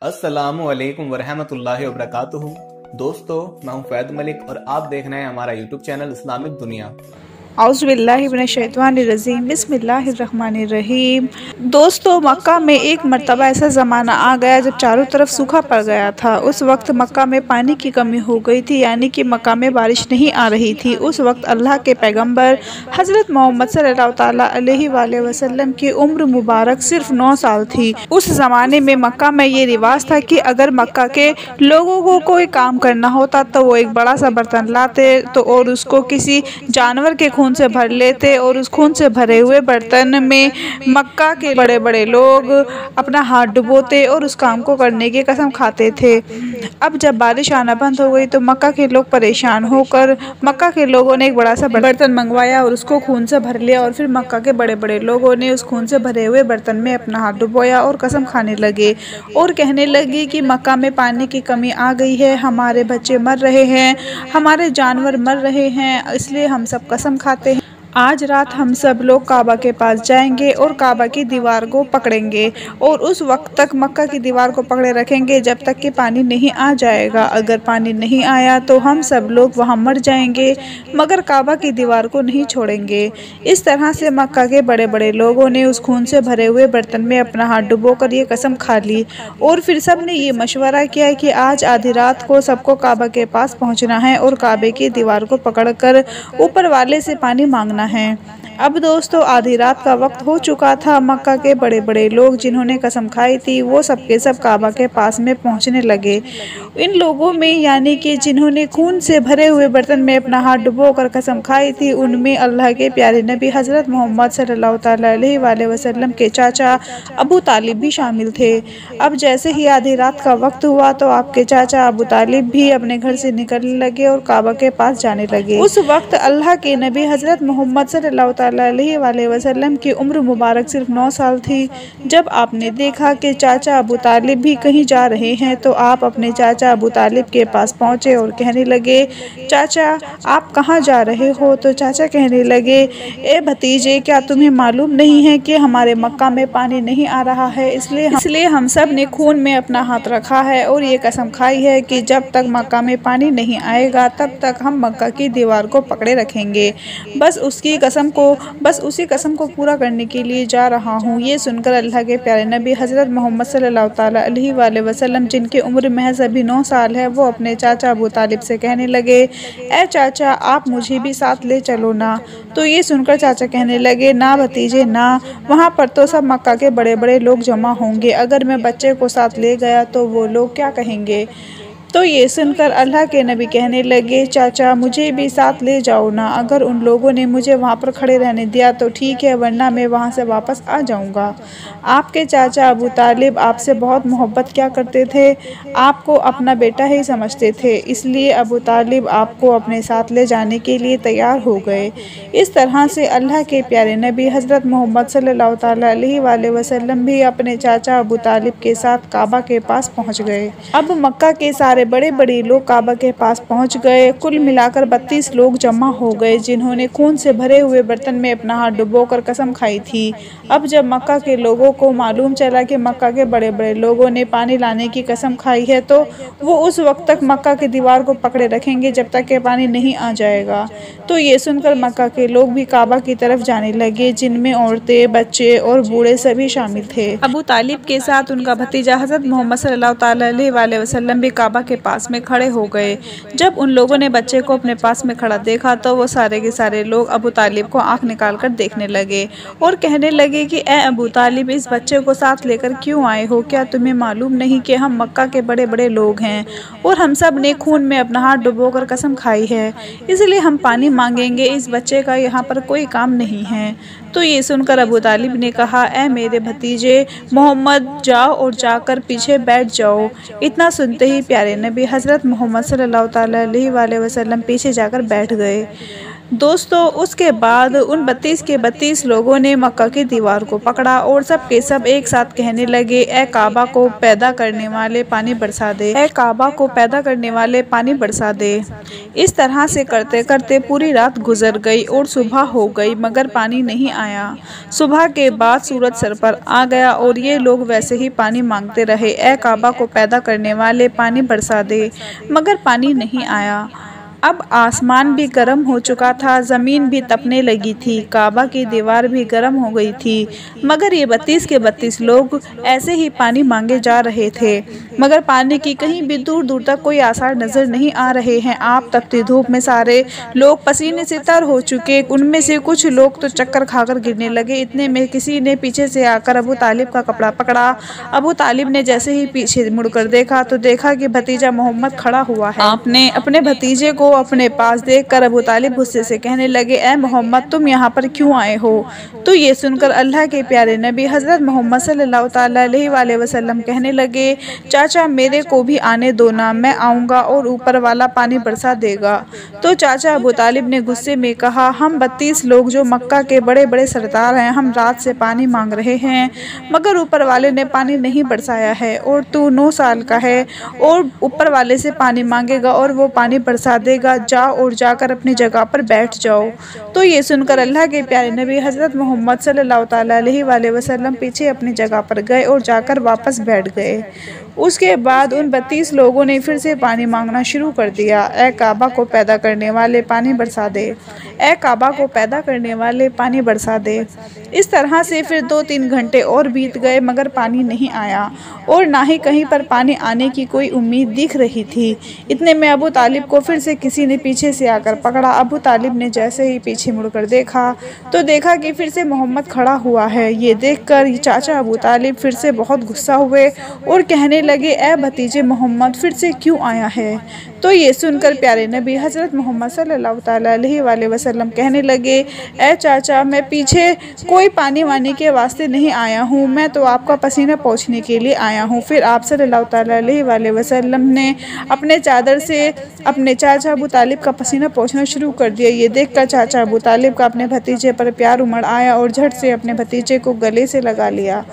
अस्सलामु अलैकुम वरहमतुल्लाहि वबरकातुहू। दोस्तों, मैं हूं फैद मलिक और आप देख रहे हैं हमारा यूट्यूब चैनल इस्लामिक दुनिया। औज़ुबिल्लाहि मिनश्शैतानिर्रजीम बिस्मिल्लाहिर्रहमानिर्रहीम। दोस्तों, मक्का में एक मरतबा ऐसा ज़माना आ गया जब चारों तरफ सूखा पड़ गया था। उस वक्त मक्का में पानी की कमी हो गई थी, यानी कि मक्का में बारिश नहीं आ रही थी। उस वक्त अल्लाह के पैगंबर हज़रत मोहम्मद सल्लल्लाहु ताला अलैहि वसल्लम की उम्र मुबारक सिर्फ 9 साल थी। उस ज़माने में मक्का में ये रिवाज था कि अगर मक्का के लोगों को कोई काम करना होता तो वो एक बड़ा सा बर्तन लाते तो और उसको किसी जानवर के खून से भर लेते और उस खून से भरे हुए बर्तन में मक्का के बड़े बड़े लोग अपना हाथ डुबोते और उस काम को करने की कसम खाते थे। अब जब बारिश आना बंद हो गई तो मक्का के लोग परेशान होकर मक्का के लोगों ने एक बड़ा सा बर्तन मंगवाया और उसको खून से भर लिया और फिर मक्का के बड़े बड़े लोगों ने उस खून से भरे हुए बर्तन में अपना हाथ डुबोया और कसम खाने लगे और कहने लगे कि मक्का में पानी की कमी आ गई है, हमारे बच्चे मर रहे हैं, हमारे जानवर मर रहे हैं, इसलिए हम सब कसम खाते हैं आज रात हम सब लोग काबा के पास जाएंगे और काबा की दीवार को पकड़ेंगे और उस वक्त तक मक्का की दीवार को पकड़े रखेंगे जब तक कि पानी नहीं आ जाएगा। अगर पानी नहीं आया तो हम सब लोग वहां मर जाएंगे, मगर काबा की दीवार को नहीं छोड़ेंगे। इस तरह से मक्का के बड़े बड़े लोगों ने उस खून से भरे हुए बर्तन में अपना हाथ डुबोकर ये कसम खा ली और फिर सब ने ये मशवरा किया कि आज आधी रात को सबको काबा के पास पहुँचना है और काबे की दीवार को पकड़ कर ऊपर वाले से पानी मांगना है। अब दोस्तों, आधी रात का वक्त हो चुका था। मक्का के बड़े बड़े लोग जिन्होंने कसम खाई थी वो सबके सब काबा के पास में पहुंचने लगे। इन लोगों में यानी कि जिन्होंने खून से भरे हुए बर्तन में अपना हाथ डुबोकर कसम खाई थी उनमें अल्लाह के प्यारे नबी हज़रत मोहम्मद सल्लल्लाहु अलैहि वसल्लम के चाचा अबू तालिब भी शामिल थे। अब जैसे ही आधी रात का वक्त हुआ तो आपके चाचा अबू तालिब भी अपने घर से निकलने लगे और काबा के पास जाने लगे। उस वक्त अल्लाह के नबी हज़रत मोहम्मद सल्लल्लाहु अलैहि वसल्लम की उम्र मुबारक सिर्फ 9 साल थी। जब आपने देखा कि चाचा अबू तालिब भी कहीं जा रहे हैं तो आप अपने चाचा अबू तालिब के पास पहुंचे और कहने लगे, चाचा आप कहां जा रहे हो? तो चाचा कहने लगे, ए भतीजे, क्या तुम्हें मालूम नहीं है कि हमारे मक्का में पानी नहीं आ रहा है, इसलिए हम सब ने खून में अपना हाथ रखा है और ये कसम खाई है कि जब तक मक्का में पानी नहीं आएगा तब तक हम मक्का की दीवार को पकड़े रखेंगे। बस उसी कसम को पूरा करने के लिए जा रहा हूँ। ये सुनकर अल्लाह के प्यारे नबी हज़रत मोहम्मद सल्लल्लाहु ताला अलैहि वसल्लम जिनकी उम्र महज अभी 9 साल है वो अपने चाचा अबू तालिब से कहने लगे, ए चाचा आप मुझे भी साथ ले चलो ना। तो ये सुनकर चाचा कहने लगे, ना भतीजे ना, वहाँ पर तो सब मक्का के बड़े बड़े लोग जमा होंगे, अगर मैं बच्चे को साथ ले गया तो वो लोग क्या कहेंगे? तो ये सुनकर अल्लाह के नबी कहने लगे, चाचा मुझे भी साथ ले जाओ ना, अगर उन लोगों ने मुझे वहाँ पर खड़े रहने दिया तो ठीक है, वरना मैं वहाँ से वापस आ जाऊँगा। आपके चाचा अबू तालिब आपसे बहुत मोहब्बत क्या करते थे, आपको अपना बेटा ही समझते थे, इसलिए अबू तालिब आपको अपने साथ ले जाने के लिए तैयार हो गए। इस तरह से अल्लाह के प्यारे नबी हज़रत मोहम्मद सल्लल्लाहु अलैहि वसल्लम भी अपने चाचा अबू तालिब के साथ काबा के पास पहुँच गए। अब मक्का के सारे बड़े बड़े लोग काबा के पास पहुंच गए। कुल मिलाकर 32 लोग जमा हो गए जिन्होंने खून से भरे हुए बर्तन में अपना हाथ डुबोकर कसम खाई थी। अब जब मक्का के लोगों को मालूम चला कि मक्का के बड़े बड़े लोगों ने पानी लाने की कसम खाई है तो वो उस वक्त तक मक्का की दीवार को पकड़े रखेंगे जब तक कि पानी नहीं आ जाएगा। तो ये सुनकर मक्का के लोग भी काबा की तरफ जाने लगे, जिनमें औरतें, बच्चे और बूढ़े सभी शामिल थे। अबू तालिब के साथ उनका भतीजा हज़रत मोहम्मद सल्लल्लाहु अलैहि वसल्लम भी काबा के पास में खड़े हो गए। जब उन लोगों ने बच्चे को अपने पास में खड़ा देखा तो वो सारे के सारे लोग अबू तालिब को आंख निकाल कर देखने लगे और कहने लगे कि ए अबू तालिब, इस बच्चे को साथ लेकर क्यों आए हो? क्या तुम्हें मालूम नहीं कि हम मक्का के बड़े बड़े लोग हैं और हम सब ने खून में अपना हाथ डुबोकर कसम खाई है, इसलिए हम पानी मांगेंगे, इस बच्चे का यहाँ पर कोई काम नहीं है। तो ये सुनकर अबू तालिब ने कहा, ए मेरे भतीजे मोहम्मद, जाओ और जाकर पीछे बैठ जाओ। इतना सुनते ही प्यारे नबी हज़रत मोहम्मद सल्लल्लाहु अलैहि वसल्लम पीछे जाकर बैठ गए। दोस्तों उसके बाद उन 32 के 32 लोगों ने मक्का की दीवार को पकड़ा और सब के सब एक साथ कहने लगे, ए काबा को पैदा करने वाले पानी बरसा दे, ए काबा को पैदा करने वाले पानी बरसा दे। इस तरह से करते करते पूरी रात गुजर गई और सुबह हो गई मगर पानी नहीं आया। सुबह के बाद सूरज सर पर आ गया और ये लोग वैसे ही पानी मांगते रहे, ए काबा को पैदा करने वाले पानी बरसा दे, मगर पानी नहीं आया। अब आसमान भी गर्म हो चुका था, ज़मीन भी तपने लगी थी, काबा की दीवार भी गर्म हो गई थी, मगर ये 32 के 32 लोग ऐसे ही पानी मांगे जा रहे थे, मगर पानी की कहीं भी दूर दूर तक कोई आसार नज़र नहीं आ रहे हैं। आप तपती धूप में सारे लोग पसीने से तर हो चुके, उनमें से कुछ लोग तो चक्कर खाकर गिरने लगे। इतने में किसी ने पीछे से आकर अबू तालिब का कपड़ा पकड़ा। अबू तालिब ने जैसे ही पीछे मुड़कर देखा तो देखा कि भतीजा मोहम्मद खड़ा हुआ है। आपने अपने भतीजे को अपने पास देखकर अबू तालिब गुस्से से कहने लगे, ए मोहम्मद तुम यहाँ पर क्यों आए हो? तो ये सुनकर अल्लाह के प्यारे नबी हज़रत मोहम्मद सल्लल्लाहु अलैहि वसल्लम कहने लगे, चाचा मेरे को भी आने दो ना, मैं आऊँगा और ऊपर वाला पानी बरसा देगा। तो चाचा अबू तालिब ने गुस्से में कहा, हम 32 लोग जो मक्का के बड़े बड़े सरदार हैं, हम रात से पानी मांग रहे हैं मगर ऊपर वाले ने पानी नहीं बरसाया है, और तू 9 साल का है और ऊपर वाले से पानी मांगेगा और वो पानी बरसा देगा, जाओ और जाकर अपनी जगह पर बैठ जाओ। तो ये सुनकर अल्लाह के प्यारे नबी हज़रत मोहम्मद सल्लल्लाहु अलैहि वसल्लम पीछे अपनी जगह पर गए और जाकर वापस बैठ गए। उसके बाद उन 32 लोगों ने फिर से पानी मांगना शुरू कर दिया, ए काबा को पैदा करने वाले पानी बरसा दे, ए काबा को पैदा करने वाले पानी बरसा दे। इस तरह से फिर 2-3 घंटे और बीत गए मगर पानी नहीं आया और ना ही कहीं पर पानी आने की कोई उम्मीद दिख रही थी। इतने में अबू तालिब को फिर से किसी ने पीछे से आकर पकड़ा। अबू तालिब ने जैसे ही पीछे मुड़कर देखा तो देखा कि फिर से मोहम्मद खड़ा हुआ है। ये देखकर चाचा अबू तालिब फिर से बहुत गुस्सा हुए और कहने लगे, ए भतीजे मोहम्मद फिर से क्यों आया है? तो ये सुनकर प्यारे नबी हज़रत मोहम्मद सल्लल्लाहु अलैहि वसल्लम कहने लगे, ए चाचा मैं पीछे कोई पानी वानी के वास्ते नहीं आया हूँ, मैं तो आपका पसीना पोंछने के लिए आया हूँ। फिर आप सल्लल्लाहु अलैहि वसल्लम ने अपने चादर से अपने चाचा अबू तालिब का पसीना पोंछना शुरू कर दिया। ये देखकर चाचा अबू तालिब का अपने भतीजे पर प्यार उमड़ आया और झट से अपने भतीजे को गले से लगा लिया।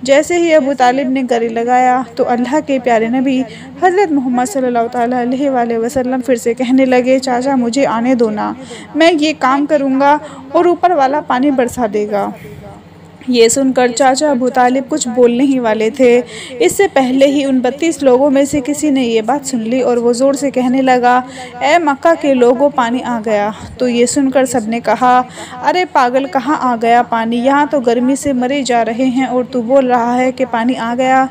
जैसे ही अबू तालिब ने गले लगाया तो अल्लाह के प्यारे नबी हज़रत मोहम्मद सल्लल्लाहु अलैहि वसल्लम फिर से कहने लगे, चाचा मुझे आने दो ना, मैं ये काम करूँगा और ऊपर वाला पानी बरसा देगा। ये सुनकर चाचा अबू तालिब कुछ बोलने ही वाले थे, इससे पहले ही उन 32 लोगों में से किसी ने ये बात सुन ली और वो ज़ोर से कहने लगा, ए मक्का के लोगों पानी आ गया। तो ये सुनकर सबने कहा, अरे पागल कहाँ आ गया पानी, यहाँ तो गर्मी से मरे जा रहे हैं और तू बोल रहा है कि पानी आ गया।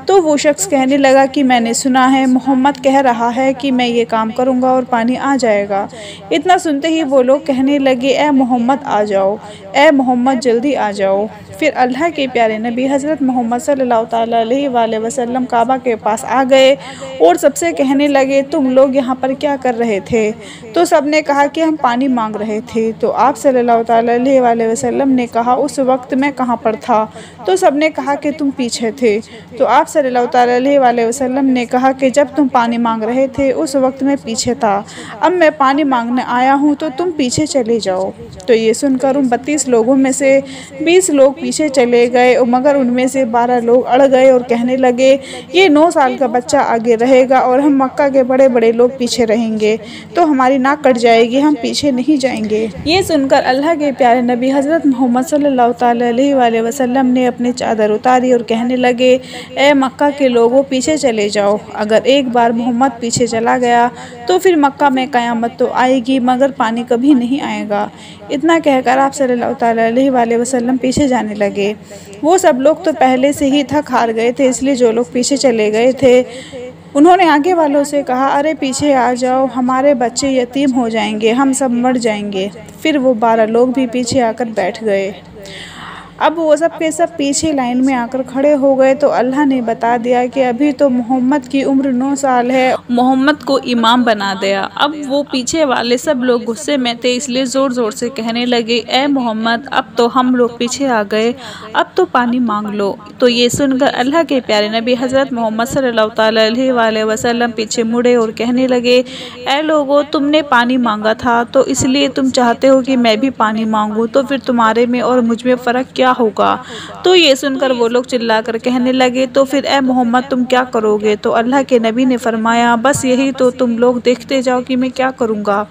तो वो शख्स कहने लगा कि मैंने सुना है मोहम्मद कह रहा है कि मैं ये काम करूँगा और पानी आ जाएगा। इतना सुनते ही वो लोग कहने लगे, ए मोहम्मद आ जाओ, ए मोहम्मद जल्दी आ जाओ। फिर अल्लाह के प्यारे नबी हज़रत मोहम्मद सल्लल्लाहु अलैहि वसल्लम काबा के पास आ गए और सबसे कहने लगे, तुम लोग यहाँ पर क्या कर रहे थे? तो सब ने कहा कि हम पानी मांग रहे थे। तो आप सल्लल्लाहु अलैहि वसल्लम ने कहा, उस वक्त मैं कहाँ पर था? तो सब ने कहा कि तुम पीछे थे। तो आप सल्लल्लाहु अलैहि वसल्लम ने कहा कि जब तुम पानी मांग रहे थे उस वक्त मैं पीछे था, अब मैं पानी मांगने आया हूँ तो तुम पीछे चले जाओ। तो ये सुनकर उन 32 लोगों में से 20 लोग पीछे चले गए मगर उनमें से 12 लोग अड़ गए और कहने लगे, ये 9 साल का बच्चा आगे रहेगा और हम मक्का के बड़े बड़े लोग पीछे रहेंगे तो हमारी नाक कट जाएगी, हम पीछे नहीं जाएंगे। ये सुनकर अल्लाह के प्यारे नबी हज़रत मोहम्मद सल्लल्लाहु अलैहि वसल्लम ने अपनी चादर उतारी और कहने लगे, ए मक्का के लोगों पीछे चले जाओ। अगर एक बार मोहम्मद पीछे चला गया तो फिर मक्का में क़यामत तो आएगी मगर पानी कभी नहीं आएगा। इतना कहकर आप सल्लल्लाहु अलैहि वसल्लम पीछे जाने लगे। वो सब लोग तो पहले से ही थक हार गए थे, इसलिए जो लोग पीछे चले गए थे उन्होंने आगे वालों से कहा, अरे पीछे आ जाओ, हमारे बच्चे यतीम हो जाएंगे, हम सब मर जाएंगे। फिर वो 12 लोग भी पीछे आकर बैठ गए। अब वो सब के सब पीछे लाइन में आकर खड़े हो गए तो अल्लाह ने बता दिया कि अभी तो मोहम्मद की उम्र 9 साल है, मोहम्मद को इमाम बना दिया। अब वो पीछे वाले सब लोग गुस्से में थे, इसलिए ज़ोर ज़ोर से कहने लगे, ए मोहम्मद, अब तो हम लोग पीछे आ गए, अब तो पानी मांग लो। तो ये सुनकर अल्लाह के प्यारे नबी हज़रत मोहम्मद सल्लल्लाहु अलैहि वसल्लम पीछे मुड़े और कहने लगे, ए लोगों, तुमने पानी मांगा था तो इसलिए तुम चाहते हो कि मैं भी पानी मांगूं, तो फिर तुम्हारे में और मुझ में फ़र्क क्या होगा? तो ये सुनकर वो लोग चिल्लाकर कहने लगे, तो फिर ए मोहम्मद तुम क्या करोगे? तो अल्लाह के नबी ने फरमाया, बस यही तो तुम लोग देखते जाओ कि मैं क्या करूँगा।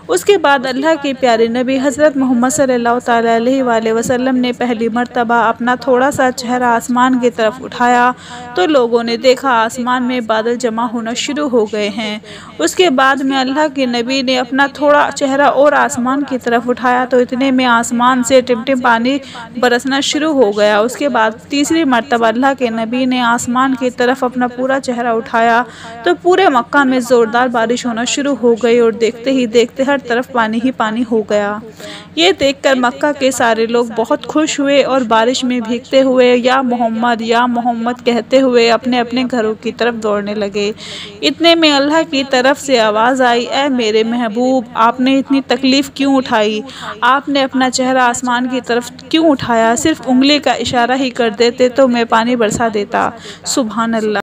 उसके बाद अल्लाह के प्यारे नबी हज़रत मोहम्मद सल्लल्लाहु अलैहि वसल्लम ने पहली मर्तबा अपना थोड़ा सा चेहरा आसमान की तरफ उठाया तो लोगों ने देखा आसमान में बादल जमा होना शुरू हो गए हैं। उसके बाद में अल्लाह के नबी ने अपना थोड़ा चेहरा और आसमान की तरफ उठाया तो इतने में आसमान से टिमटिम पानी बरसना शुरू हो गया। उसके बाद तीसरी मर्तबा अल्लाह के नबी ने आसमान की तरफ अपना पूरा चेहरा उठाया तो पूरे मक्का में ज़ोरदार बारिश होना शुरू हो गई और देखते ही देखते हर तरफ पानी ही पानी हो गया। ये देखकर मक्का के सारे लोग बहुत खुश हुए और बारिश में भीगते हुए या मोहम्मद कहते हुए अपने अपने घरों की तरफ दौड़ने लगे। इतने में अल्लाह की तरफ से आवाज़ आई, ए मेरे महबूब, आपने इतनी तकलीफ़ क्यों उठाई? आपने अपना चेहरा आसमान की तरफ क्यों उठाया? सिर्फ उंगली का इशारा ही कर देते तो मैं पानी बरसा देता। सुभान अल्लाह।